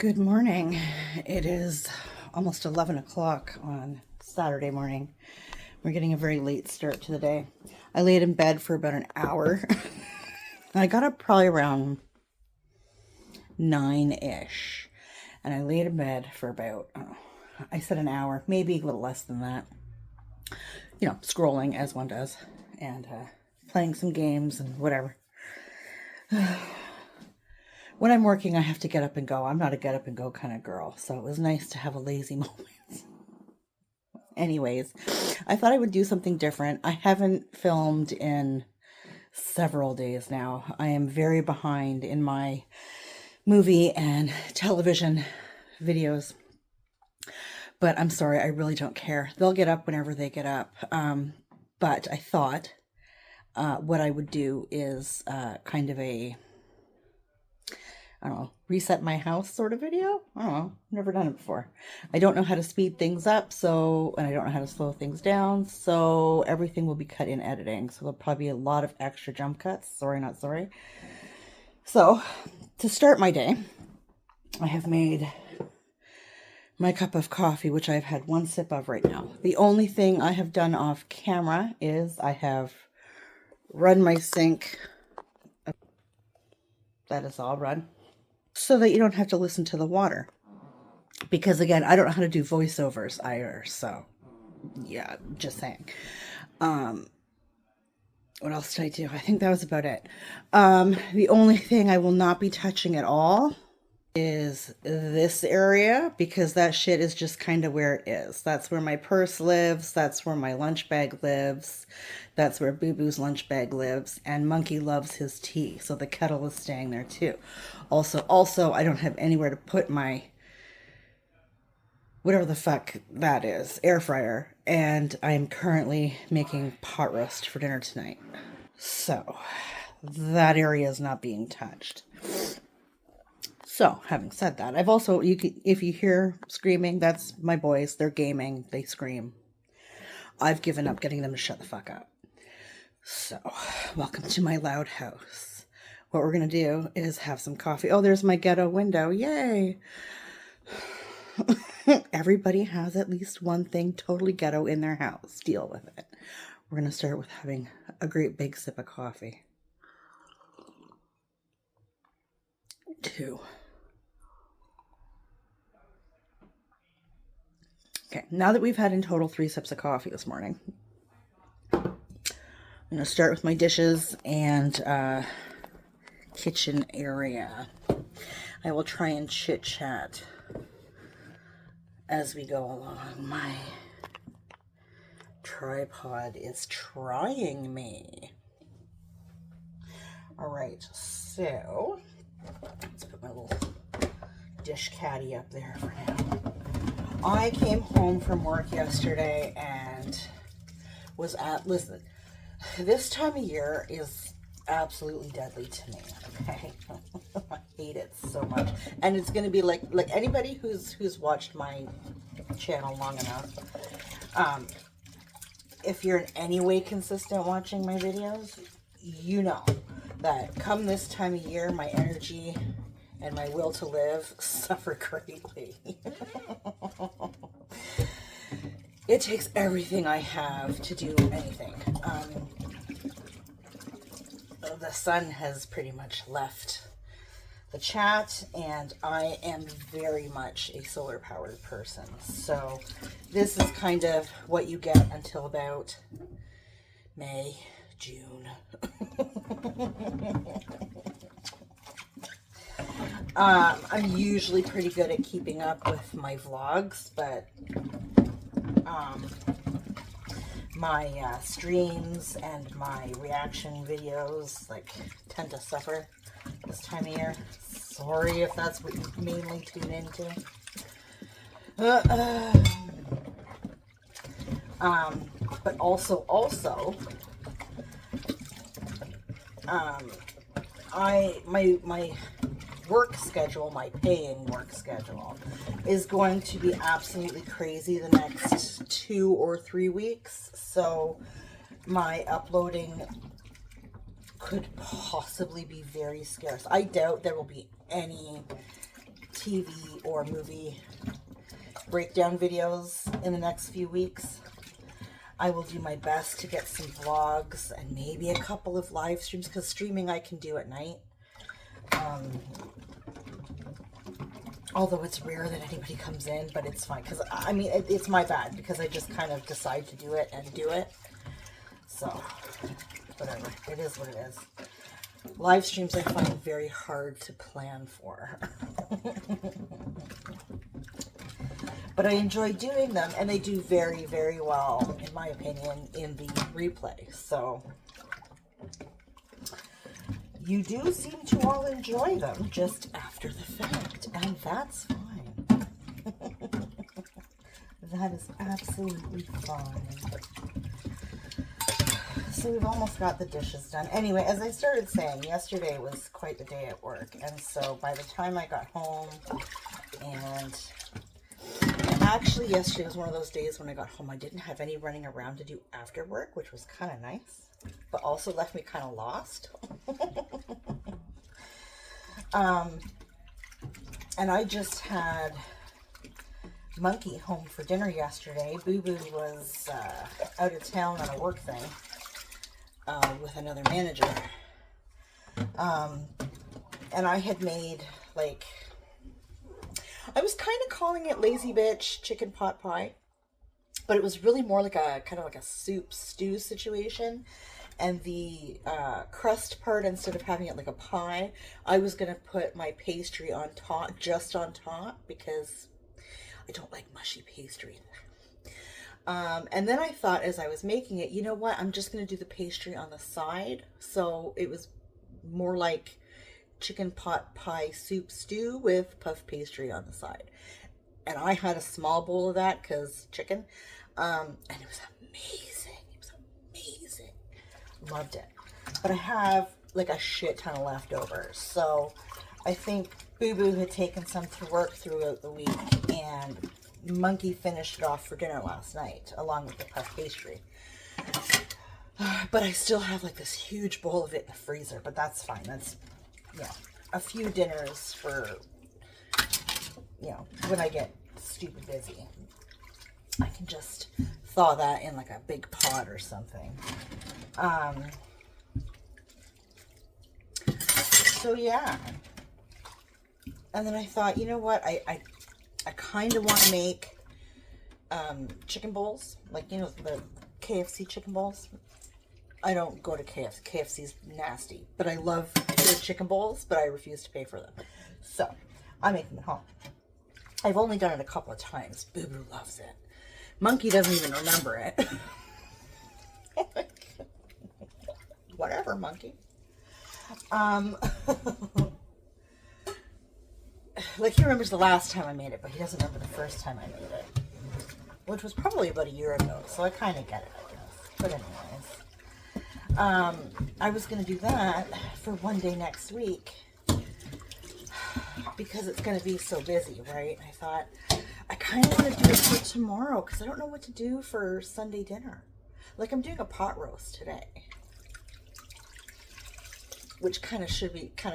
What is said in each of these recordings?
Good morning. It is almost 11 o'clock on Saturday morning. We're getting a very late start to the day. I laid in bed for about an hour. I got up probably around 9-ish. And I laid in bed for about, I said an hour, maybe a little less than that. You know, scrolling as one does. And playing some games and whatever. When I'm working, I have to get up and go. I'm not a get up and go kind of girl. So it was nice to have a lazy moment. Anyways, I thought I would do something different. I haven't filmed in several days now. I am very behind in my movie and television videos. But I'm sorry, I really don't care. They'll get up whenever they get up. But I thought what I would do is kind of a, I don't know, reset my house sort of video. I don't know. Never done it before. I don't know how to speed things up, and I don't know how to slow things down, so everything will be cut in editing. So there'll probably be a lot of extra jump cuts. Sorry, not sorry. So to start my day, I have made my cup of coffee, which I've had one sip of right now. The only thing I have done off camera is I have run my sink. That is all run. So that you don't have to listen to the water. Because again, I don't know how to do voiceovers either. So yeah, just saying. What else did I do? I think that was about it. The only thing I will not be touching at all is this area, because that shit is just kind of where it is. That's where my purse lives. That's where my lunch bag lives. That's where Boo Boo's lunch bag lives. And Monkey loves his tea, so the kettle is staying there too. Also, I don't have anywhere to put my, whatever the fuck that is, air fryer. And I'm currently making pot roast for dinner tonight. So that area is not being touched. So, having said that, I've also, if you hear screaming, that's my boys. They're gaming. They scream. I've given up getting them to shut the fuck up. So, welcome to my loud house. What we're going to do is have some coffee. Oh, there's my ghetto window. Yay! Everybody has at least one thing totally ghetto in their house. Deal with it. We're going to start with having a great big sip of coffee. 2. Okay, now that we've had in total 3 sips of coffee this morning, I'm going to start with my dishes and kitchen area. I will try and chit-chat as we go along. My tripod is trying me. All right, so let's put my little dish caddy up there for now. I came home from work yesterday and was listen, this time of year is absolutely deadly to me, okay? I hate it so much. And it's going to be like anybody who's watched my channel long enough, if you're in any way consistent watching my videos, you know that come this time of year, my energy and my will to live suffer greatly. It takes everything I have to do anything. The sun has pretty much left the chat, and I am very much a solar powered person. So this is kind of what you get until about May, June. I'm usually pretty good at keeping up with my vlogs, but my streams and my reaction videos tend to suffer this time of year. Sorry if that's what you mainly tune into. But also, my work schedule, my paying work schedule, is going to be absolutely crazy the next 2 or 3 weeks. So my uploading could possibly be very scarce. I doubt there will be any TV or movie breakdown videos in the next few weeks. I will do my best to get some vlogs and maybe a couple of live streams, because streaming I can do at night. Although it's rare that anybody comes in, but it's fine, because I mean, it's my bad, because I just kind of decide to do it and do it. So, whatever. It is what it is. Live streams I find very hard to plan for. But I enjoy doing them, and they do very, very well, in my opinion, in the replay. So, you do seem to all enjoy them just after the fact, and that's fine. That is absolutely fine. So we've almost got the dishes done. Anyway, as I started saying, yesterday was quite the day at work, and so by the time I got home, and actually yesterday was one of those days when I got home, I didn't have any running around to do after work, which was kind of nice, but also left me kind of lost. And I just had Monkey home for dinner yesterday. Boo Boo was out of town on a work thing with another manager. And I had made, like, I was kind of calling it lazy bitch chicken pot pie, but it was really more like a kind of like a soup stew situation. And the crust part, instead of having it like a pie, I was going to put my pastry on top, just on top, because I don't like mushy pastry. And then I thought, as I was making it, you know what, I'm just going to do the pastry on the side. So it was more like chicken pot pie soup stew with puff pastry on the side. And I had a small bowl of that because chicken. And it was amazing. It was amazing. Loved it. But I have like a shit ton of leftovers. So I think Boo Boo had taken some to work throughout the week, and Monkey finished it off for dinner last night along with the puff pastry. But I still have like this huge bowl of it in the freezer, but that's fine. That's, you know, a few dinners for, you know, when I get stupid busy. I can just thaw that in like a big pot or something. So yeah. And then I thought, you know what, I kind of want to make chicken bowls, like, you know, the KFC chicken bowls. I don't go to KFC. KFC's nasty, but I love their chicken bowls, but I refuse to pay for them. So I make them at home. I've only done it a couple of times. Boo Boo loves it. Monkey doesn't even remember it. Whatever, Monkey. Like, he remembers the last time I made it, but he doesn't remember the first time I made it, which was probably about a year ago, so I kind of get it, I guess. But anyways, I was going to do that for one day next week, because it's going to be so busy, right? I thought, I kind of want to do it for tomorrow, because I don't know what to do for Sunday dinner. Like, I'm doing a pot roast today, which kind of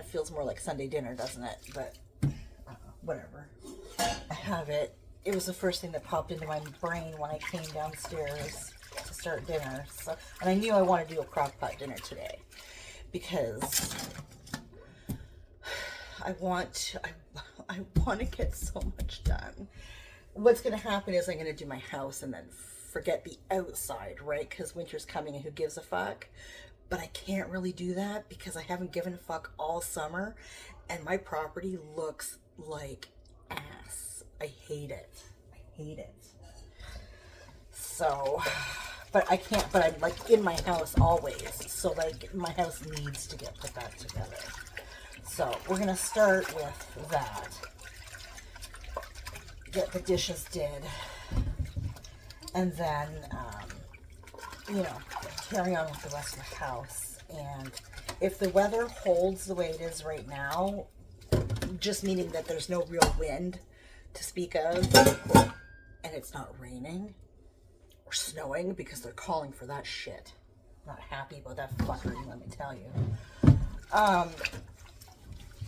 feels more like Sunday dinner, doesn't it? But whatever. I have it. It was the first thing that popped into my brain when I came downstairs to start dinner. So, and I knew I wanted to do a crock pot dinner today, because I want to get so much done. What's going to happen is I'm going to do my house and then forget the outside, right? Because winter's coming and who gives a fuck? But I can't really do that because I haven't given a fuck all summer, and my property looks like ass. I hate it. I hate it. So, but I can't, but I'm like in my house always. So like my house needs to get put back together. So we're going to start with that. Get the dishes did. And then, you know, carry on with the rest of the house. And if the weather holds the way it is right now, just meaning that there's no real wind to speak of, and it's not raining or snowing, because they're calling for that shit. I'm not happy about that fuckery, let me tell you.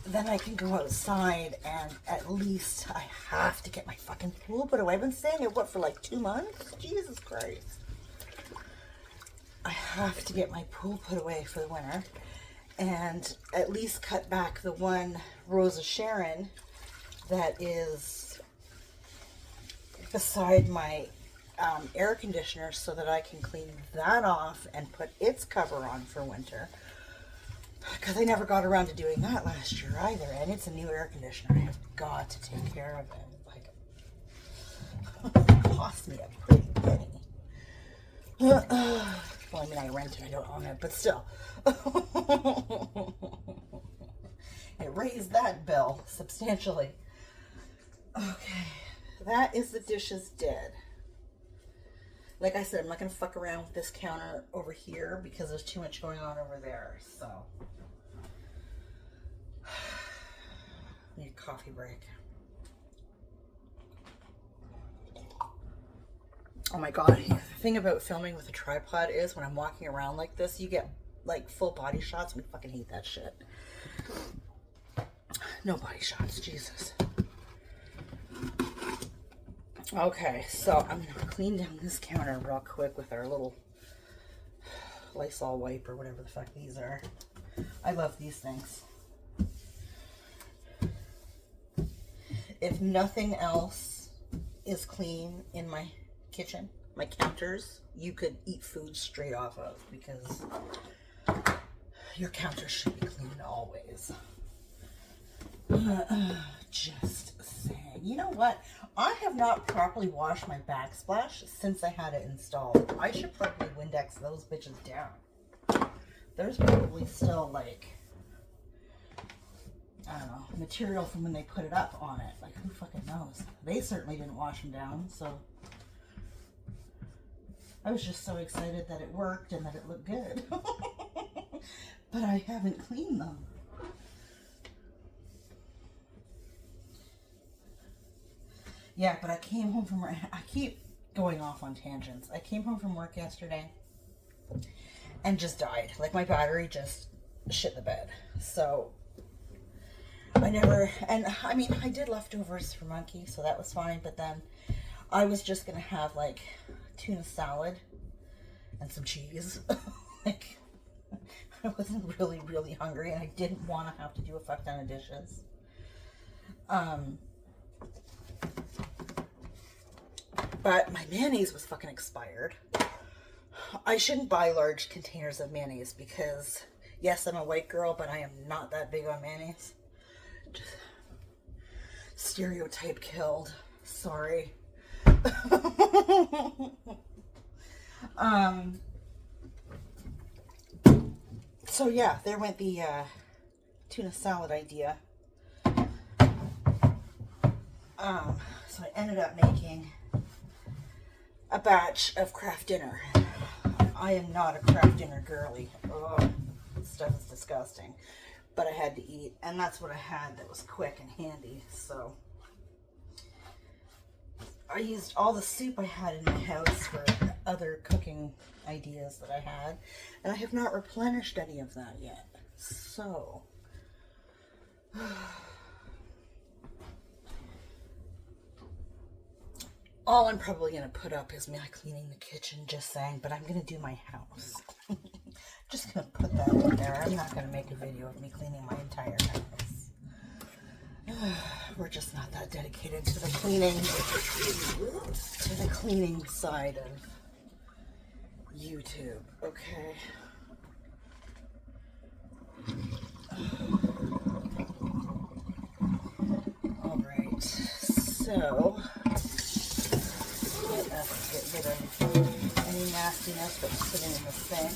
then I can go outside and at least I have to get my fucking pool put away. I've been staying at what for like 2 months? Jesus Christ. I have to get my pool put away for the winter and at least cut back the one Rose of Sharon that is beside my air conditioner so that I can clean that off and put its cover on for winter. Because I never got around to doing that last year either, and it's a new air conditioner. I have got to take care of it. Like, it cost me a pretty penny. Well, I mean, I rent it, I don't own it, but still. It raised that bill substantially. Okay, that is the dishes dead. Like I said, I'm not going to fuck around with this counter over here because there's too much going on over there, so. Need a coffee break. Oh my god, the thing about filming with a tripod is when I'm walking around like this, you get like full body shots. We fucking hate that shit. No body shots, Jesus. Okay, so I'm gonna clean down this counter real quick with our little Lysol wipe or whatever the fuck these are. I love these things. If nothing else is clean in my kitchen, my counters, you could eat food straight off of because your counters should be clean always. Just saying. You know what? I have not properly washed my backsplash since I had it installed. I should probably Windex those bitches down. There's probably still like, I don't know, material from when they put it up on it. Like, who fucking knows? They certainly didn't wash them down, so I was just so excited that it worked and that it looked good. But I haven't cleaned them. Yeah, but I came home from work. I keep going off on tangents. I came home from work yesterday and just died. Like, my battery just shit the bed. So I mean, I did leftovers for Monkey, so that was fine. But then I was just going to have like tuna salad and some cheese. Like, I wasn't really hungry and I didn't want to have to do a fuck ton of dishes. But my mayonnaise was fucking expired. I shouldn't buy large containers of mayonnaise because, yes, I'm a white girl, but I am not that big on mayonnaise. Just stereotype killed. Sorry. So yeah, there went the tuna salad idea. So I ended up making a batch of craft dinner. I am not a craft dinner girly. Oh, this stuff is disgusting. But I had to eat, and that's what I had that was quick and handy. So I used all the soup I had in my house for other cooking ideas that I had, and I have not replenished any of that yet. So all I'm probably going to put up is me cleaning the kitchen, just saying, but I'm going to do my house. Just going to put that in there. I'm not going to make a video of me cleaning my entire house. We're just not that dedicated to the cleaning side of YouTube, okay? All right, so get rid of any nastiness that's sitting in the sink.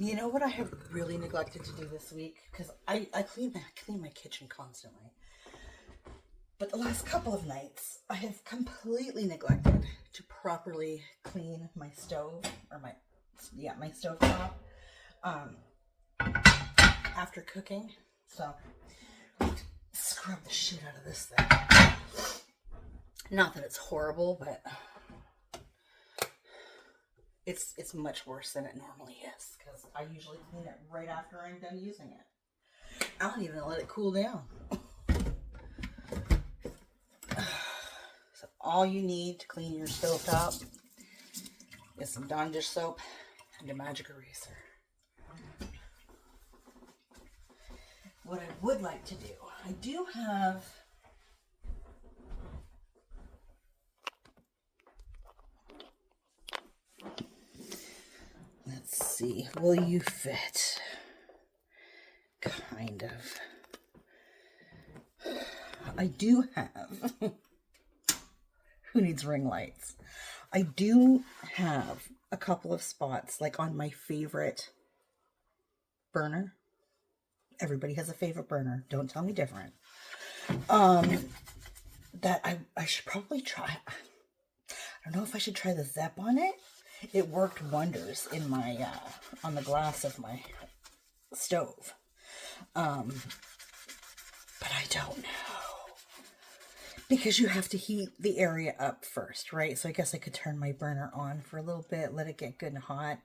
You know what I have really neglected to do this week? Because I clean my kitchen constantly. But the last couple of nights, I have completely neglected to properly clean my stove, or my stovetop, after cooking. So, scrub the shit out of this thing. Not that it's horrible, but It's much worse than it normally is because I usually clean it right after I'm done using it. I don't even let it cool down. So all you need to clean your stovetop is some Dawn dish soap and a magic eraser. What I would like to do, I do have let's see, will you fit? Kind of. I do have who needs ring lights? I do have a couple of spots like on my favorite burner. Everybody has a favorite burner. Don't tell me different. That I should probably try. I don't know if I should try the Zep on it. It worked wonders in my on the glass of my stove. But I don't know. Because you have to heat the area up first, right? So I guess I could turn my burner on for a little bit, let it get good and hot.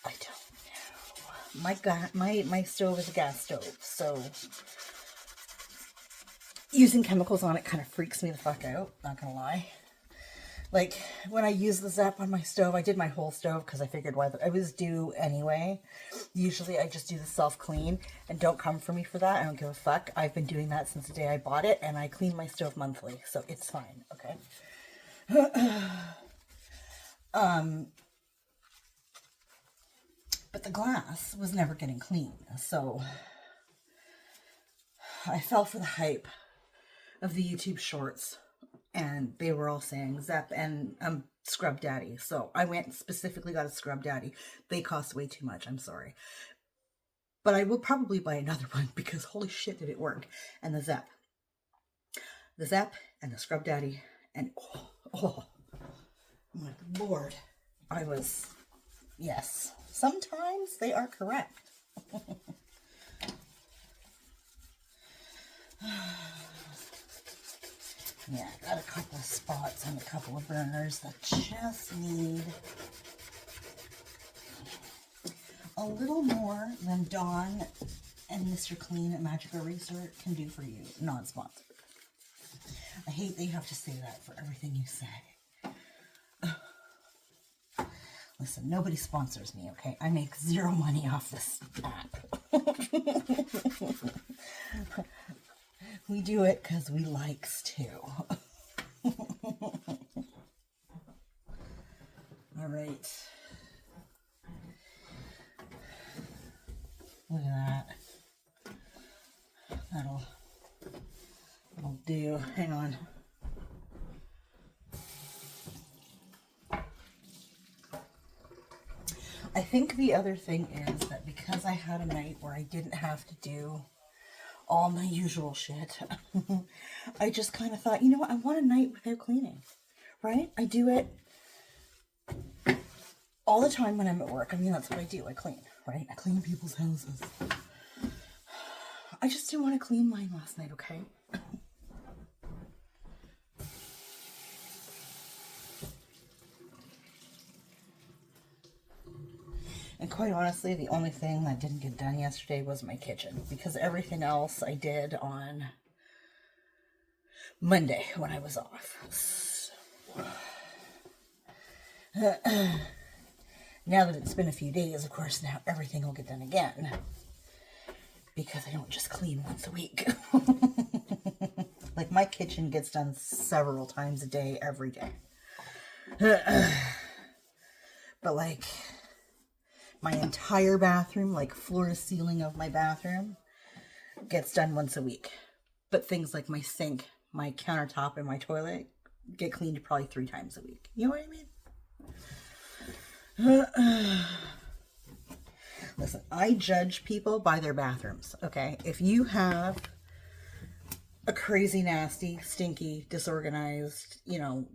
I don't know. My stove is a gas stove, so using chemicals on it kind of freaks me the fuck out, not gonna lie. Like, when I use the Zap on my stove, I did my whole stove because I figured I was due anyway. Usually I just do the self-clean, and don't come for me for that. I don't give a fuck. I've been doing that since the day I bought it, and I clean my stove monthly, so it's fine, okay? But the glass was never getting clean, so I fell for the hype of the YouTube shorts. And they were all saying Zep and Scrub Daddy. So I went and specifically got a Scrub Daddy. They cost way too much. I'm sorry. But I will probably buy another one because holy shit did it work. And the Zep. The Zep and the Scrub Daddy. And oh my Lord. Yes. Sometimes they are correct. Yeah, I got a couple of spots on a couple of burners that just need a little more than Dawn and Mr. Clean at Magic Eraser can do for you. Non-sponsored. I hate that you have to say that for everything you say. Listen, nobody sponsors me, okay? I make zero money off this app. We do it because we likes to. All right. Look at that. That'll do. Hang on. I think the other thing is that because I had a night where I didn't have to do all my usual shit, I just kind of thought, you know what, I want a night without cleaning, right? I do it all the time when I'm at work. I mean, that's what I do. I clean, right? I clean people's houses. I just didn't want to clean mine last night, okay? And quite honestly, the only thing that didn't get done yesterday was my kitchen, because everything else I did on Monday when I was off. So, now that it's been a few days, of course, now everything will get done again, because I don't just clean once a week. Like, my kitchen gets done several times a day, every day. But like, my entire bathroom, like floor to ceiling of my bathroom, gets done once a week. But things like my sink, my countertop, and my toilet get cleaned probably 3 times a week. You know what I mean? Listen, I judge people by their bathrooms, okay? If you have a crazy, nasty, stinky, disorganized, you know,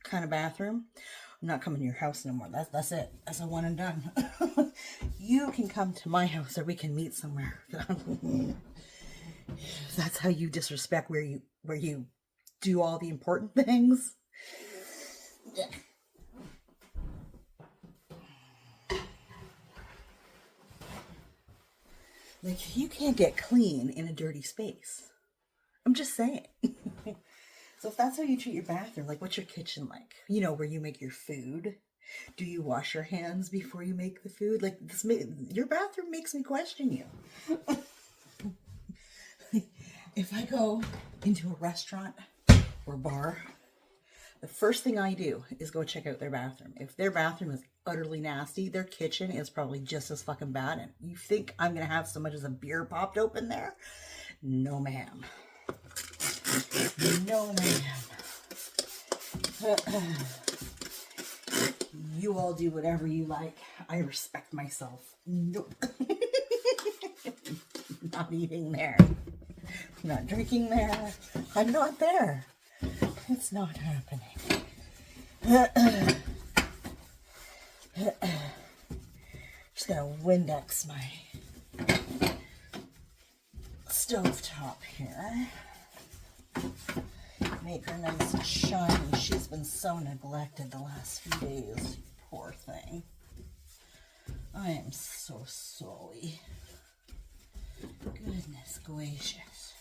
kind of bathroom, I'm not coming to your house no more. That's it. That's a one and done. You can come to my house or we can meet somewhere. That's how you disrespect where you do all the important things. Like, you can't get clean in a dirty space. I'm just saying. So if that's how you treat your bathroom, like, what's your kitchen like? You know, where you make your food? Do you wash your hands before you make the food? Like, your bathroom makes me question you. If I go into a restaurant or bar, the first thing I do is go check out their bathroom. If their bathroom is utterly nasty, their kitchen is probably just as fucking bad. And you think I'm going to have so much as a beer popped open there? No, ma'am. No, ma'am. You all do whatever you like. I respect myself. Nope. Not eating there. Not drinking there. I'm not there. It's not happening. Just gotta Windex my stovetop here. Make her nice and shiny. She's been so neglected the last few days. Poor thing. I am so sorry. Goodness gracious.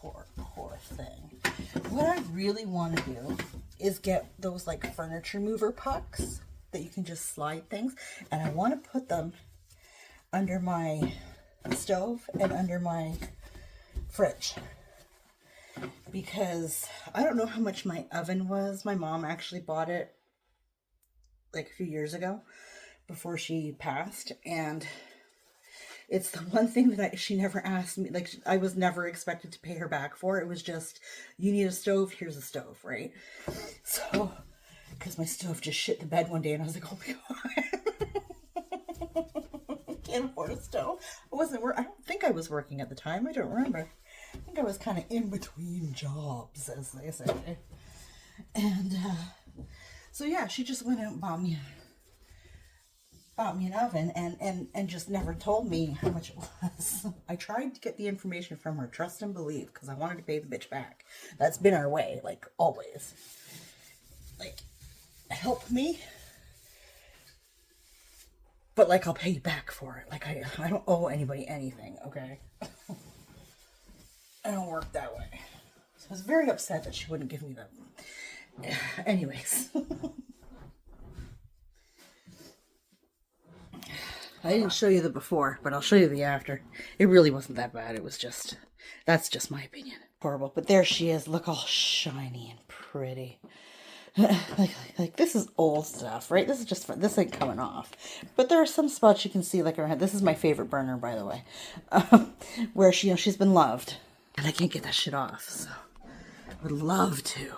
Poor thing. What I really want to do is get those like furniture mover pucks that you can just slide things, and I want to put them under my stove and under my fridge, because I don't know how much my oven was. My mom actually bought it like a few years ago before she passed, and it's the one thing that she never asked me, like, I was never expected to pay her back for. It was just, you need a stove, here's a stove, right? So, because my stove just shit the bed one day, and I was like, oh my God. Can't afford a stove. I don't think I was working at the time. I don't remember. I think I was kind of in between jobs, as they say. And, so yeah, she just went out and bought me an oven and just never told me how much it was. I tried to get the information from her, trust and believe, because I wanted to pay the bitch back. That's been our way, like, always. Like, help me, but like, I'll pay you back for it. Like, I don't owe anybody anything, okay? I don't work that way. So I was very upset that she wouldn't give me them. Anyways. I didn't show you the before, but I'll show you the after. It really wasn't that bad. It was just, that's just my opinion. Horrible. But there she is. Look all shiny and pretty. like this is old stuff, right? This is just, this ain't coming off. But there are some spots you can see, like around. This is my favorite burner, by the way. Where she, she's been loved. And I can't get that shit off, so I would love to.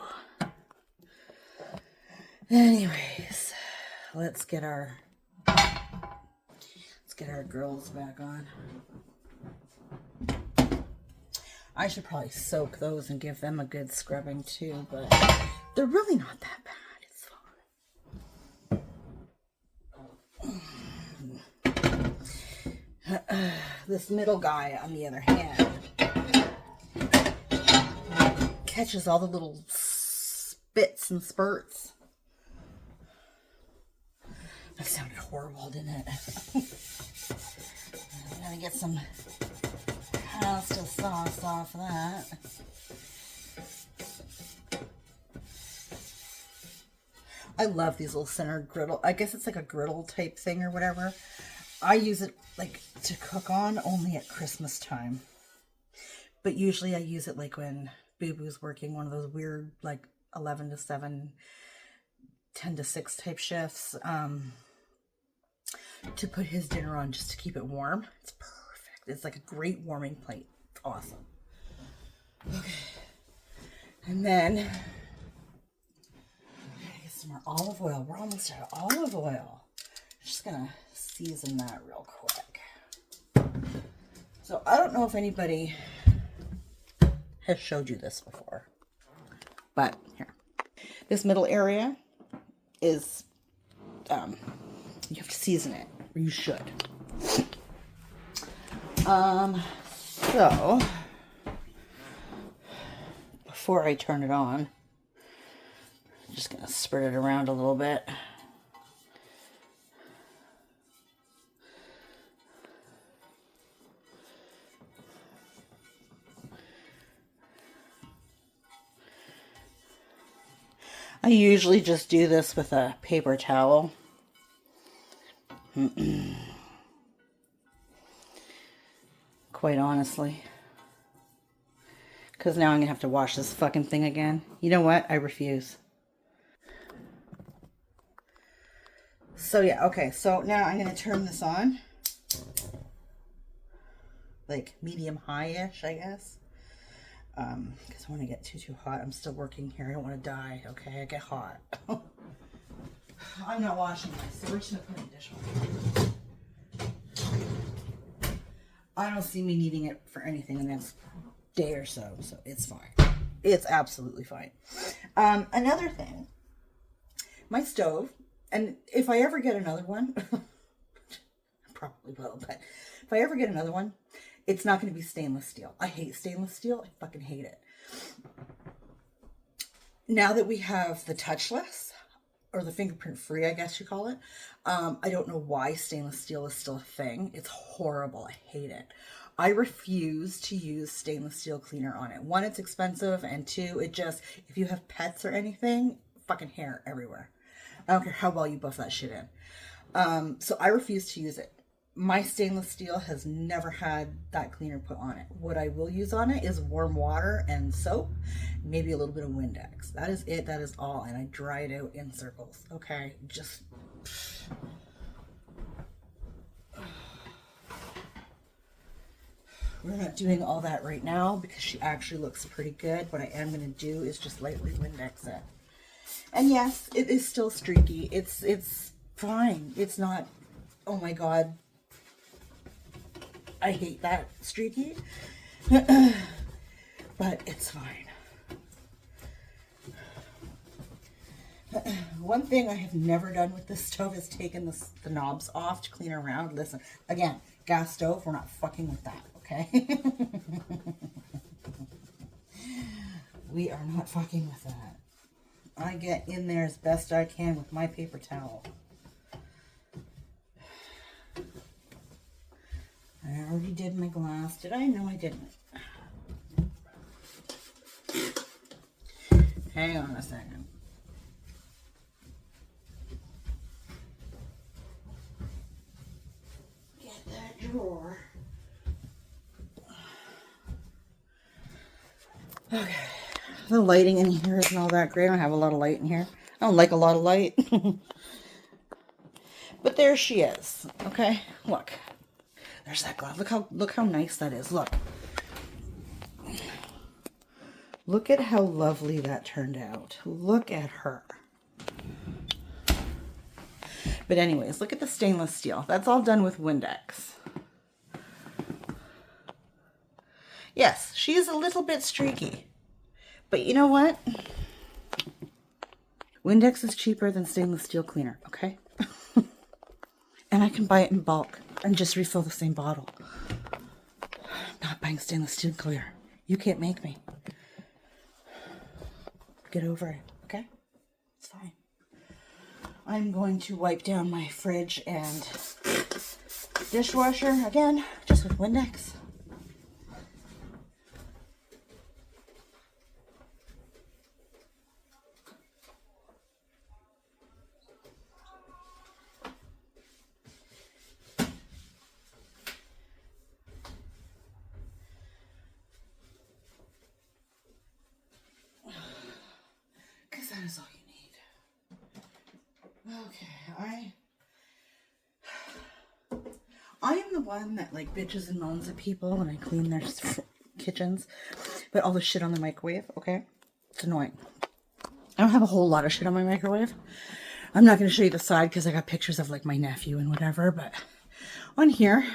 Anyways, let's get our grills back on. I should probably soak those and give them a good scrubbing too, but they're really not that bad. It's fine. This middle guy, on the other hand, catches all the little spits and spurts. That sounded horrible, didn't it? I'm gonna get some pasta sauce off of that. I love these little center griddle. I guess it's like a griddle type thing or whatever. I use it like to cook on only at Christmas time. But usually I use it like when Boo Boo's working one of those weird like 11 to 7, 10 to 6 type shifts. To put his dinner on just to keep it warm. It's perfect. It's like a great warming plate. It's awesome. Okay. And then get some more olive oil. We're almost out of olive oil. Just gonna season that real quick. So I don't know if anybody has showed you this before, but here. This middle area is you have to season it, or you should. So before I turn it on, I'm just gonna spread it around a little bit. I usually just do this with a paper towel. Quite honestly. Because now I'm going to have to wash this fucking thing again. You know what? I refuse. So yeah, okay. So now I'm going to turn this on. Like medium high-ish, I guess. Because I want to get too hot. I'm still working here. I don't want to die. Okay, I get hot. I'm not washing this, so we're just going to put it in the dishwasher. I don't see me needing it for anything in the next day or so, so it's fine. It's absolutely fine. Another thing, my stove, and if I ever get another one, I probably will, but if I ever get another one, it's not going to be stainless steel. I hate stainless steel. I fucking hate it. Now that we have the touchless, or the fingerprint free, I guess you call it, I don't know why stainless steel is still a thing. It's horrible. I hate it. I refuse to use stainless steel cleaner on it. One, it's expensive, and two, it just, if you have pets or anything, fucking hair everywhere. I don't care how well you buff that shit in. So I refuse to use it. My stainless steel has never had that cleaner put on it. What I will use on it is warm water and soap, maybe a little bit of Windex. That is it. That is all. And I dry it out in circles. Okay, just... We're not doing all that right now because she actually looks pretty good. What I am going to do is just lightly Windex it. And yes, it is still streaky. It's fine. It's not, oh my God, I hate that streaky. But it's fine. One thing I have never done with this stove is taken the knobs off to clean around. Listen, again, gas stove, we're not fucking with that, okay? We are not fucking with that. I get in there as best I can with my paper towel. I already did my glass. Did I? No, I didn't. Hang on a second. Get that drawer. Okay. The lighting in here isn't all that great. I don't have a lot of light in here. I don't like a lot of light. But there she is. Okay, look. There's that glove. Look how nice that is. Look. Look at how lovely that turned out. Look at her. But anyways, look at the stainless steel. That's all done with Windex. Yes, she is a little bit streaky. But you know what? Windex is cheaper than stainless steel cleaner, okay? And I can buy it in bulk and just refill the same bottle. I'm not buying stainless steel cleaner. You can't make me. Get over it, okay? It's fine. I'm going to wipe down my fridge and dishwasher again, just with Windex. That is all you need. Okay, I am the one that like bitches and moans at people when I clean their kitchens, but all the shit on the microwave, okay? It's annoying. I don't have a whole lot of shit on my microwave. I'm not going to show you the side because I got pictures of like my nephew and whatever, but on here,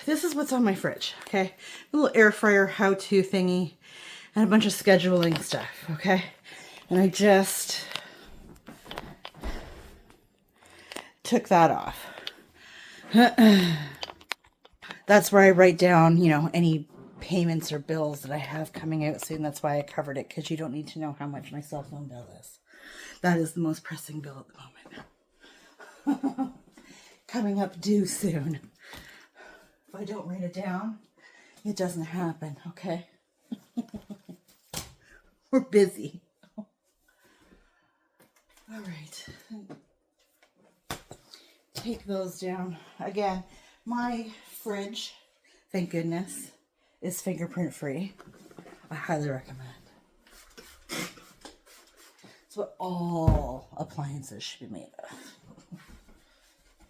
this is what's on my fridge, okay? A little air fryer how-to thingy and a bunch of scheduling stuff, okay? And I just took that off. That's where I write down, you know, any payments or bills that I have coming out soon. That's why I covered it, because you don't need to know how much my cell phone bill is. That is the most pressing bill at the moment. Coming up due soon. If I don't write it down, it doesn't happen, okay? We're busy. All right. Take those down. Again, my fridge, thank goodness, is fingerprint free. I highly recommend. It's what all appliances should be made of.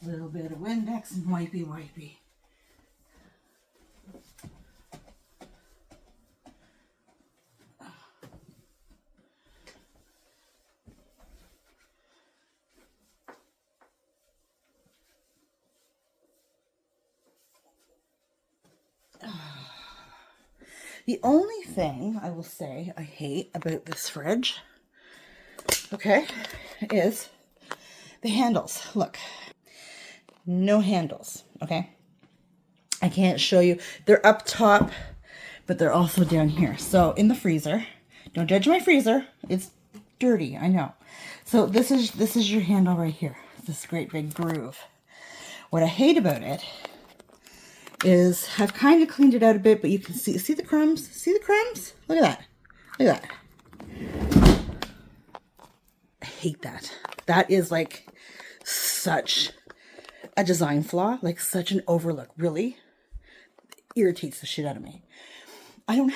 A little bit of Windex and wipey. The only thing I will say I hate about this fridge, okay, is the handles. Look, no handles, okay? I can't show you. They're up top, but they're also down here. So in the freezer, don't judge my freezer. It's dirty, I know. So this is your handle right here. This great big groove. What I hate about it is I've kind of cleaned it out a bit, but you can see the crumbs? See the crumbs? Look at that. Look at that. I hate that. That is like such a design flaw, like such an overlook. Really irritates the shit out of me. I'm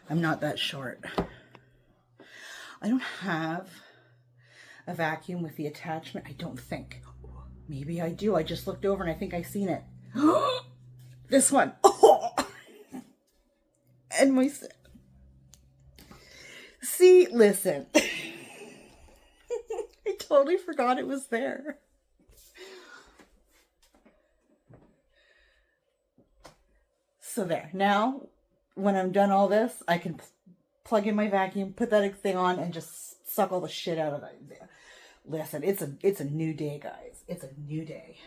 not that short. I don't have a vacuum with the attachment, I don't think. Maybe I do. I just looked over and I think I seen it. This one. Oh! And my... See, listen. I totally forgot it was there. So there. Now, when I'm done all this, I can plug in my vacuum, put that thing on, and just suck all the shit out of it. Listen, it's a new day, guys. It's a new day.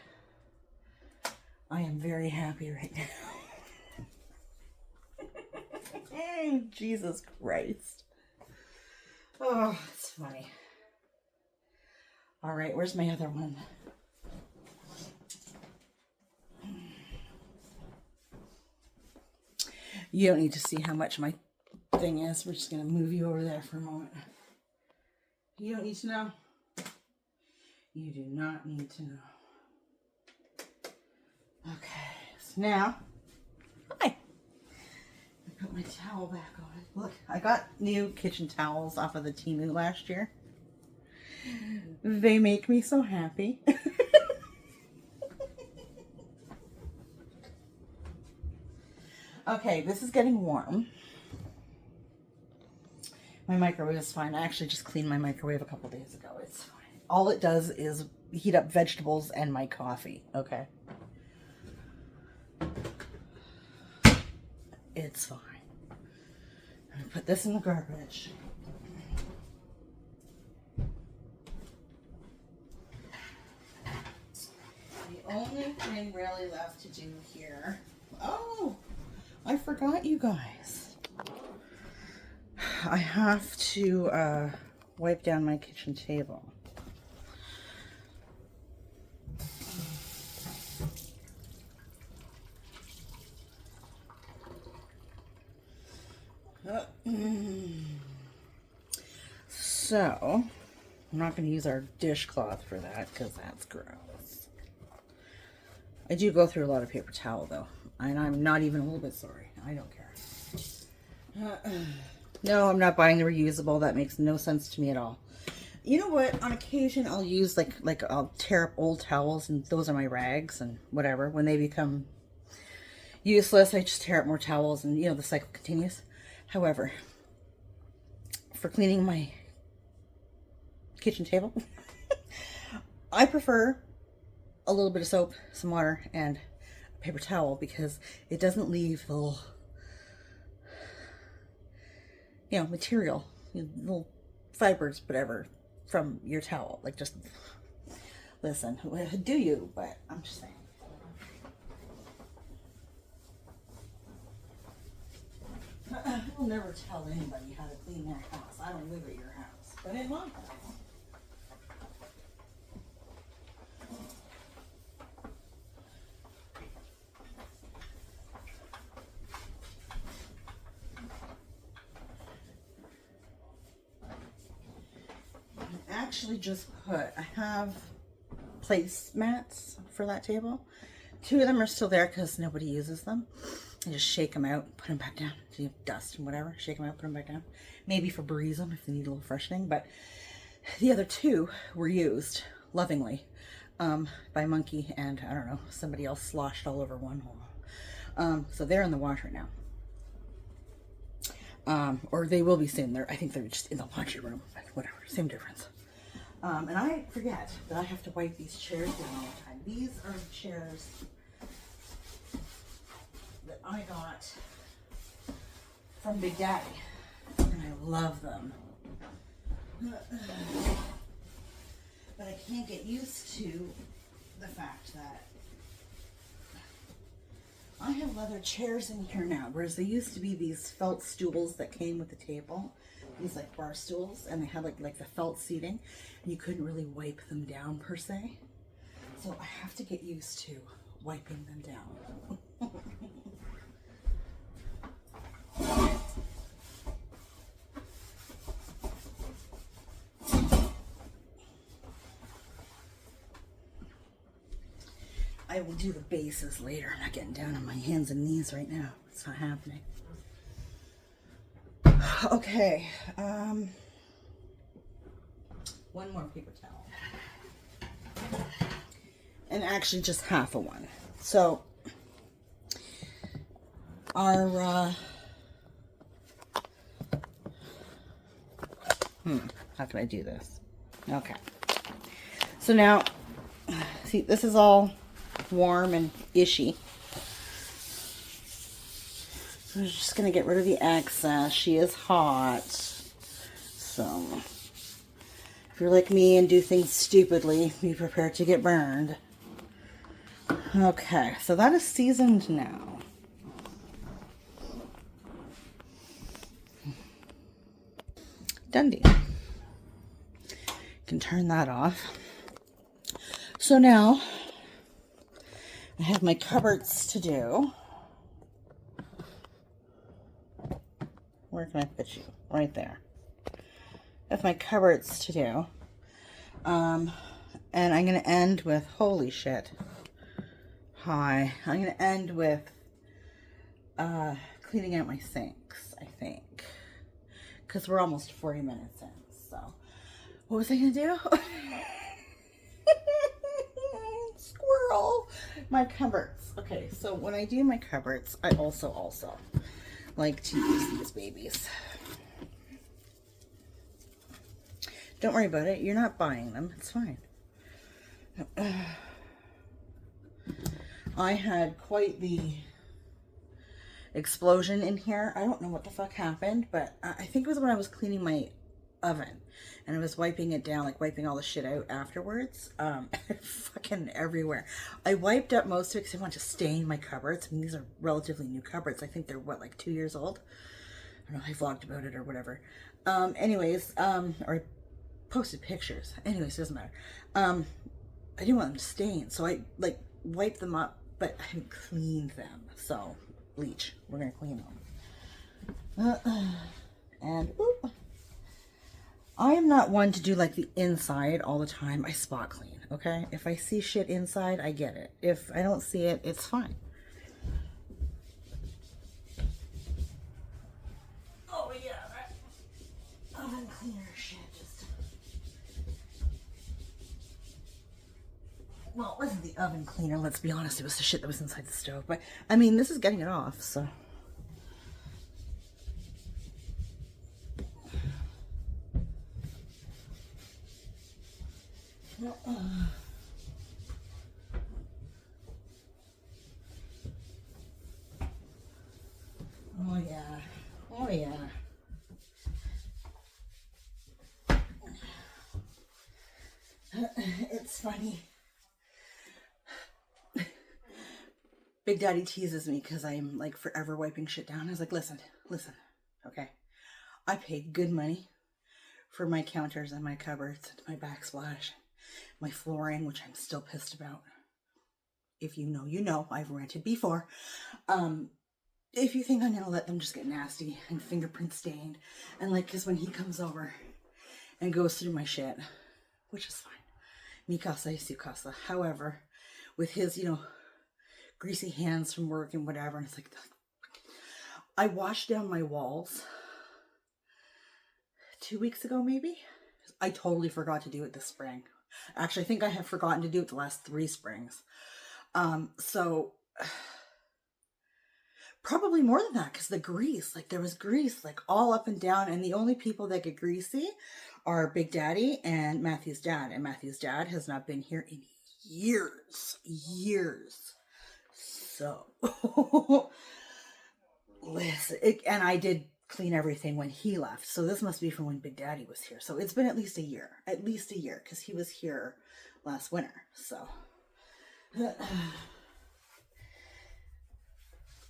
I am very happy right now. Jesus Christ. Oh, it's funny. All right, where's my other one? You don't need to see how much my thing is. We're just going to move you over there for a moment. You don't need to know. You do not need to know. Okay, so now, hi. I put my towel back on. Look, I got new kitchen towels off of the Temu last year. They make me so happy. Okay, this is getting warm. My microwave is fine. I actually just cleaned my microwave a couple days ago. It's fine. All it does is heat up vegetables and my coffee, okay? It's fine. I'm gonna put this in the garbage. The only thing really left to do here... Oh! I forgot, you guys. I have to wipe down my kitchen table. So, I'm not going to use our dishcloth for that because that's gross. I do go through a lot of paper towel though, and I'm not even a little bit sorry. I don't care. No, I'm not buying the reusable. That makes no sense to me at all. You know what? On occasion, I'll use like I'll tear up old towels, and those are my rags and whatever. When they become useless, I just tear up more towels, and you know the cycle continues. However, for cleaning my kitchen table, I prefer a little bit of soap, some water, and a paper towel because it doesn't leave the little, you know, material, little fibers, whatever, from your towel. Like, just listen, do you? But I'm just saying. I'll never tell anybody how to clean their house. I don't live at your house, but in my house. actually just I have placemats for that table. 2 of them are still there because nobody uses them. I just shake them out, put them back down. Dust and whatever. Shake them out, put them back down. Maybe Febreze them if they need a little freshening. But the other 2 were used lovingly by Monkey, and I don't know, somebody else sloshed all over one hole. So they're in the washer now. Or they will be soon. I think they're just in the laundry room. But whatever, same difference. And I forget that I have to wipe these chairs down all the time. These are the chairs that I got from Big Daddy, and I love them. But I can't get used to the fact that I have leather chairs in here now, whereas there used to be these felt stools that came with the table, these like bar stools, and they had like the felt seating, and you couldn't really wipe them down per se. So I have to get used to wiping them down. I will do the bases later. I'm not getting down on my hands and knees right now. It's not happening. Okay. One more paper towel. And actually just half of one. So, our, how can I do this? Okay. So now, see, this is all warm and ishy. So I'm just going to get rid of the excess. She is hot. So, if you're like me and do things stupidly, be prepared to get burned. Okay, so that is seasoned now. Dundee. Can turn that off. So now I have my cupboards to do. Where can I put you? Right there. I have my cupboards to do. And I'm going to end with, holy shit. Hi. I'm going to end with cleaning out my sinks, I think. Because we're almost 40 minutes in. So, what was I going to do? Squirrel. My cupboards. Okay, so when I do my cupboards, I also like to use these babies. Don't worry about it. You're not buying them. It's fine. I had quite the explosion in here. I don't know what the fuck happened, but I think it was when I was cleaning my oven and I was wiping it down, like wiping all the shit out afterwards. Fucking everywhere. I wiped up most of it because I wanted to stain my cupboards. I mean, these are relatively new cupboards. I think they're what, like 2 years old? I don't know, I vlogged about it or whatever. Or I posted pictures. Anyways, it doesn't matter. I didn't want them to stain, so I like wiped them up, but I haven't cleaned them. So bleach. We're gonna clean them. And ooh, I am not one to do like the inside all the time. I spot clean. Okay, if I see shit inside, I get it. If I don't see it, it's fine. Oh yeah, that oven cleaner shit just. Well, it wasn't the oven cleaner, let's be honest. It was the shit that was inside the stove. But, I mean, this is getting it off, so. Oh, yeah. Oh, yeah. It's funny. Big Daddy teases me because I'm like forever wiping shit down. I was like, listen, okay. I paid good money for my counters and my cupboards and my backsplash, my flooring, which I'm still pissed about. If you know, you know, I've rented before. If you think I'm going to let them just get nasty and fingerprint stained, and like, because when he comes over and goes through my shit, which is fine. Mi casa y su casa. However, with his, greasy hands from work and whatever, and it's like, I washed down my walls 2 weeks ago, maybe. I totally forgot to do it this spring. Actually, I think I have forgotten to do it the last 3 springs. So probably more than that, because the grease, like there was grease like all up and down, and the only people that get greasy are Big Daddy and Matthew's dad, and Matthew's dad has not been here in years. So listen, and I did clean everything when he left, so this must be from when Big Daddy was here. So it's been at least a year, because he was here last winter. So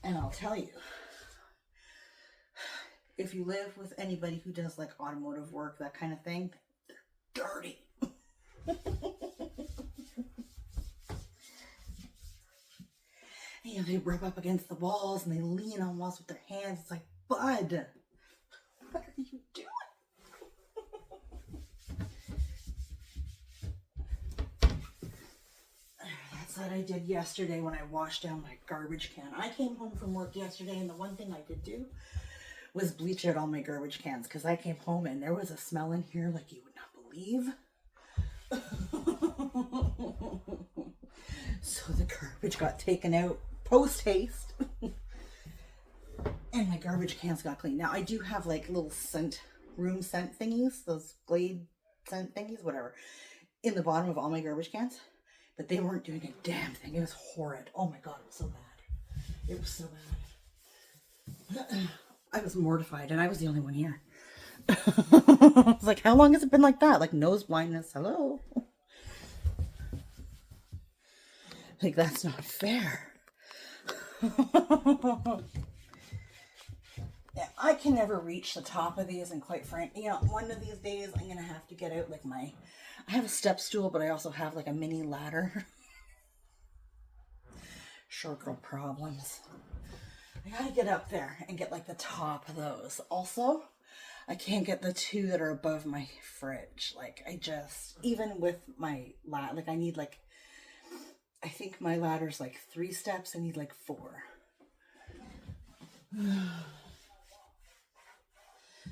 and I'll tell you, if you live with anybody who does like automotive work, that kind of thing, they're dirty. They rub up against the walls and they lean on walls with their hands. It's like, bud, what are you doing? That's what I did yesterday when I washed down my garbage can. I came home from work yesterday, and the one thing I did do was bleach out all my garbage cans, because I came home and there was a smell in here like you would not believe. So the garbage got taken out post haste. And my garbage cans got clean. Now I do have like little room scent thingies, those Glade scent thingies, whatever, in the bottom of all my garbage cans. But they weren't doing a damn thing. It was horrid. Oh my God, it was so bad. It was so bad. I was mortified, and I was the only one here. I was like, how long has it been like that? Like nose blindness, hello? Like, that's not fair. Yeah, I can never reach the top of these, and quite frankly, one of these days I'm going to have to get out like I have a step stool, but I also have like a mini ladder. Short girl problems. I gotta get up there and get like the top of those. Also, I can't get the 2 that are above my fridge. Like even with my like I need like, I think my ladder's like 3 steps. I need like 4.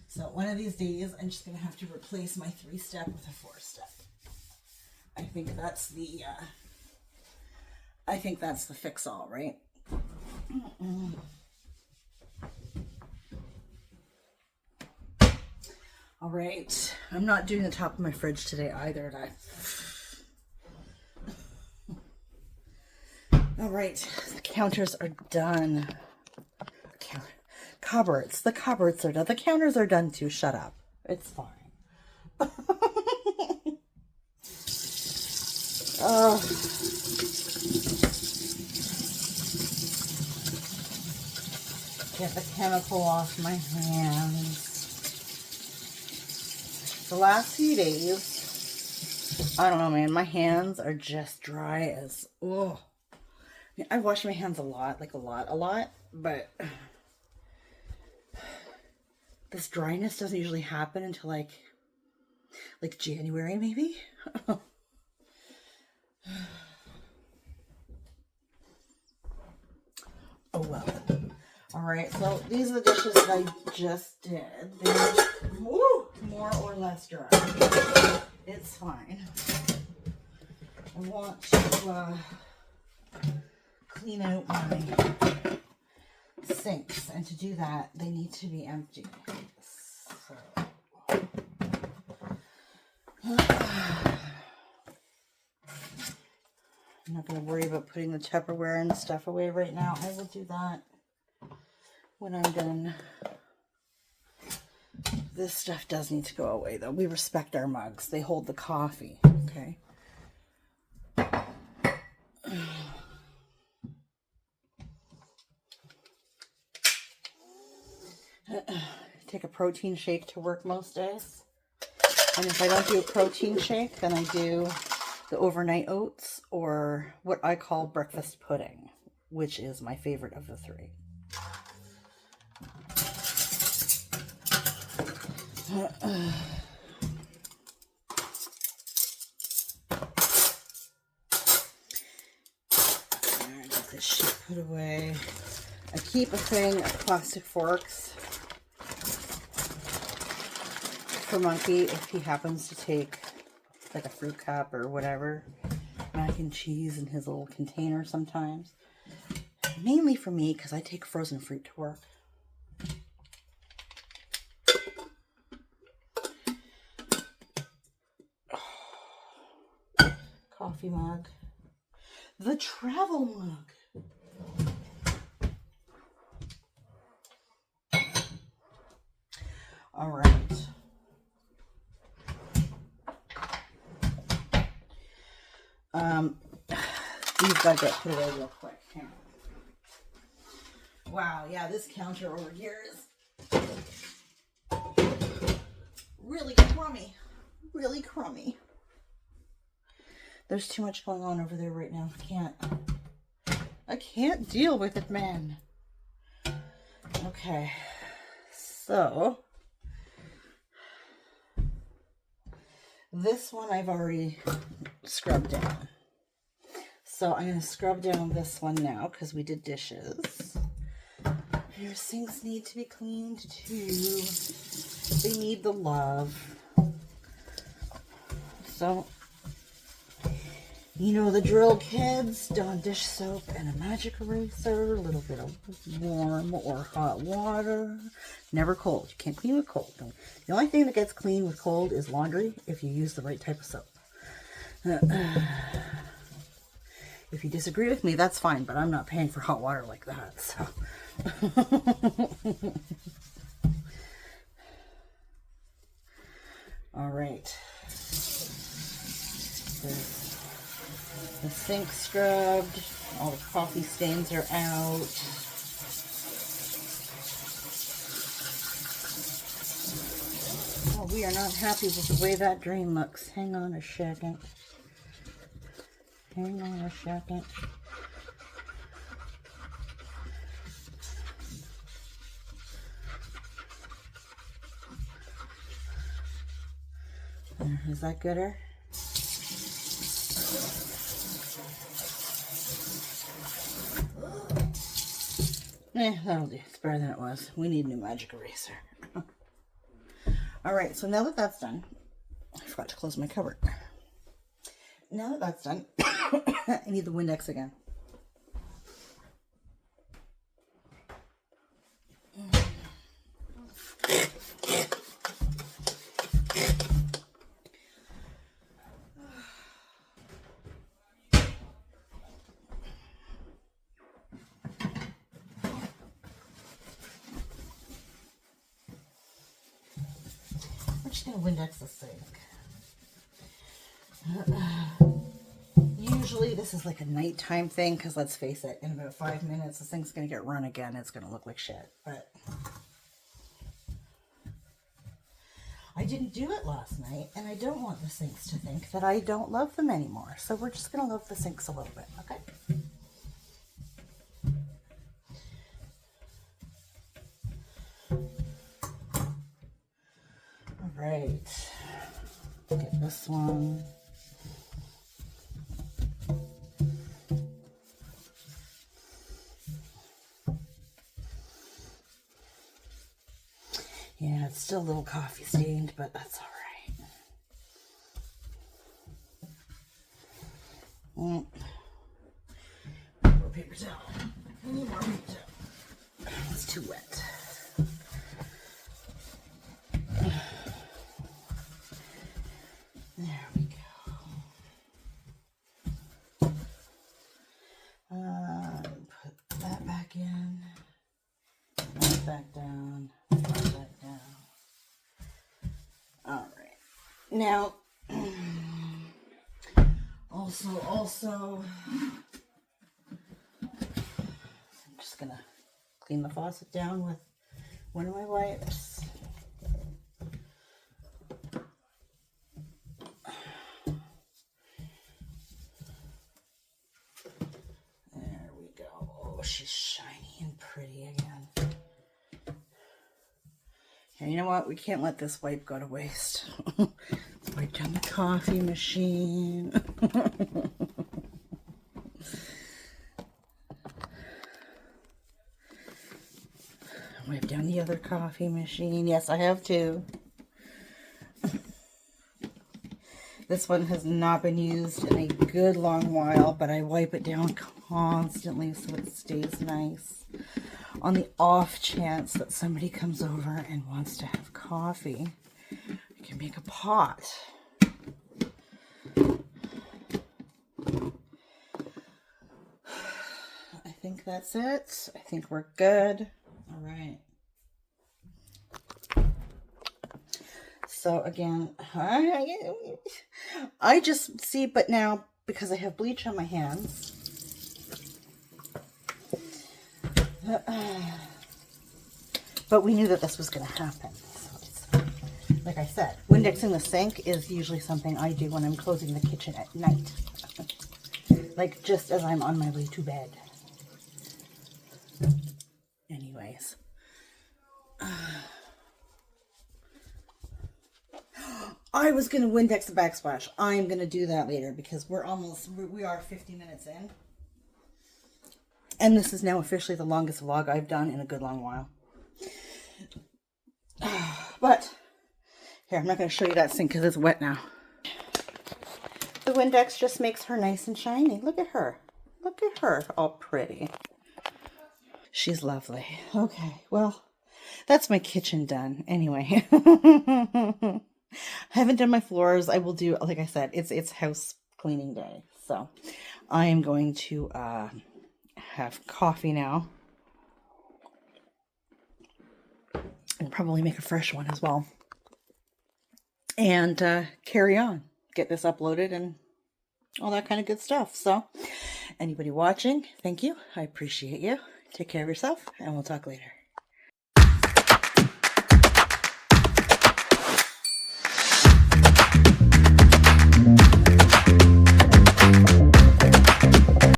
So one of these days, I'm just going to have to replace my 3-step with a 4-step. I think that's the fix-all, right? All right. I'm not doing the top of my fridge today either. All right. The counters are done. Cupboards. The cupboards are done. The counters are done too. Shut up. It's fine. Get the chemical off my hands. The last few days, I don't know, man. My hands are just dry as, oh. I wash my hands a lot, but this dryness doesn't usually happen until like January, maybe. Oh well. All right, so these are the dishes that I just did. They're more or less dry. It's fine. I want to clean out my sinks, and to do that, they need to be empty. So. I'm not going to worry about putting the Tupperware and stuff away right now. I will do that when I'm done. This stuff does need to go away, though. We respect our mugs. They hold the coffee, okay? Take a protein shake to work most days. And if I don't do a protein shake, then I do the overnight oats, or what I call breakfast pudding, which is my favorite of the 3. put away. I keep a thing of plastic forks for Monkey if he happens to take like a fruit cup or whatever, mac and cheese in his little container sometimes. Mainly for me because I take frozen fruit to work. Coffee mug. The travel mug. All right. These gotta get put away real quick. Hang on. Wow, yeah, this counter over here is really crummy. Really crummy. There's too much going on over there right now. I can't deal with it, man. Okay. So this one I've already scrubbed down. So I'm going to scrub down this one now because we did dishes. Your sinks need to be cleaned too. They need the love. So, you know the drill, kids. Dawn dish soap and a magic eraser. A little bit of warm or hot water. Never cold. You can't clean with cold. The only thing that gets clean with cold is laundry if you use the right type of soap. If you disagree with me, that's fine, but I'm not paying for hot water like that, so. All right. The sink scrubbed. All the coffee stains are out. Oh, we are not happy with the way that drain looks. Hang on a second. Hang on a second. Is that gooder? That'll do. It's better than it was. We need a new magic eraser. All right, so now that that's done, I forgot to close my cupboard. Now that that's done, I need the Windex again. We're just going to Windex the sink. Usually this is like a nighttime thing because let's face it, in about 5 minutes the thing's going to get run again. It's going to look like shit. But I didn't do it last night and I don't want the sinks to think that I don't love them anymore. So we're just going to love the sinks a little bit, okay? All right. Get this one. Yeah, it's still a little coffee stained, but that's all right. More paper towel. We need more paper towel. It's too wet. There we go. Put that back in. That back down. That back down. All right. Now, also, I'm just gonna clean the faucet down with one of my wipes. There we go. Oh, she's shiny and pretty again. And you know what? We can't let this wipe go to waste. Let's wipe down the coffee machine. wipe down the other coffee machine. Yes, I have two. This one has not been used in a good long while, but I wipe it down constantly so it stays nice. On the off chance that somebody comes over and wants to have coffee, I can make a pot. I think that's it. I think we're good. All right. So again, I just see, but now because I have bleach on my hands, but we knew that this was going to happen. So it's, like I said, Windexing the sink is usually something I do when I'm closing the kitchen at night, like just as I'm on my way to bed. Anyways. I was going to Windex the backsplash. I'm going to do that later because we are 50 minutes in. And this is now officially the longest vlog I've done in a good long while. But, here, I'm not going to show you that sink because it's wet now. The Windex just makes her nice and shiny. Look at her. Look at her. All pretty. She's lovely. Okay, well, that's my kitchen done. Anyway. I haven't done my floors. I will do, like I said, it's house cleaning day. So I am going to have coffee now. And probably make a fresh one as well. And carry on. Get this uploaded and all that kind of good stuff. So anybody watching, thank you. I appreciate you. Take care of yourself and we'll talk later.